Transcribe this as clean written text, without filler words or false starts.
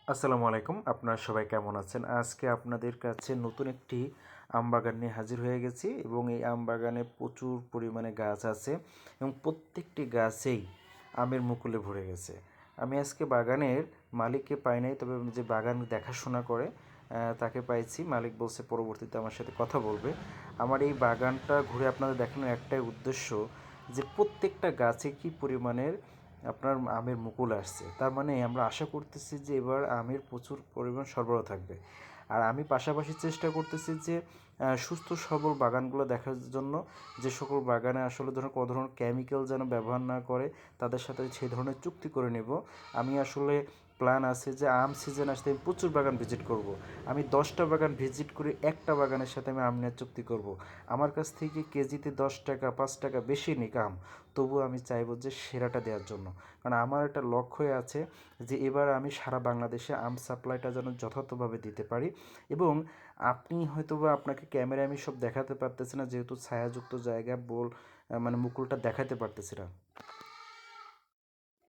আসসালামু আলাইকুম, আপনারা সবাই কেমন আছেন? আজকে আপনাদের কাছে নতুন একটি আম বাগান নিয়ে হাজির হয়ে গেছি এবং এই আম বাগানে প্রচুর পরিমাণে গাছ আছে এবং প্রত্যেকটি গাছেই আমের মুকুলে ভরে গেছে। আমি আজকে বাগানের মালিককে পাই নাই, তবে যে বাগান দেখাশোনা করে তাকে পাইছি। মালিক বলছে পরবর্তীতে আমার সাথে কথা বলবে। আমার এই বাগানটা ঘুরে আপনাদের দেখানোর একটাই উদ্দেশ্য যে প্রত্যেকটা গাছে কি পরিমাণের আপনার আমের মুকুল আসছে। তার মানে আমরা আশা করতেছি যে এবার আমের প্রচুর পরিমাণ সরবরাহ থাকবে। আর আমি পাশাপাশি চেষ্টা করতেছি যে সুস্থ সবল বাগানগুলো দেখার জন্য, যে সকল বাগানে আসলে ধরুন কোনো ধরনের কেমিক্যাল যেন ব্যবহার না করে, তাদের সাথে সেই ধরনের চুক্তি করে নেব। আমি আসলে প্ল্যান আছে যে আম সিজন আসতে আমি প্রচুর বাগান ভিজিট করব। আমি 10টা বাগান ভিজিট করে একটা বাগানের সাথে আমি আম নেওয়ার চুক্তি করব। আমার কাছ থেকে কেজিতে 10 টাকা 5 টাকা বেশি নিক আম, তবুও আমি চাইবো যে সেরাটা দেওয়ার জন্য। কারণ আমার একটা লক্ষ্য আছে যে এবার আমি সারা বাংলাদেশে আম সাপ্লাইটা যেন যথাযথভাবে দিতে পারি। এবং আপনি হয়তোবা আপনাকে ক্যামেরায় আমি সব দেখাতে পারতেছি না, যেহেতু ছায়াযুক্ত জায়গা মানে মুকুলটা দেখাতে পারতেছি না।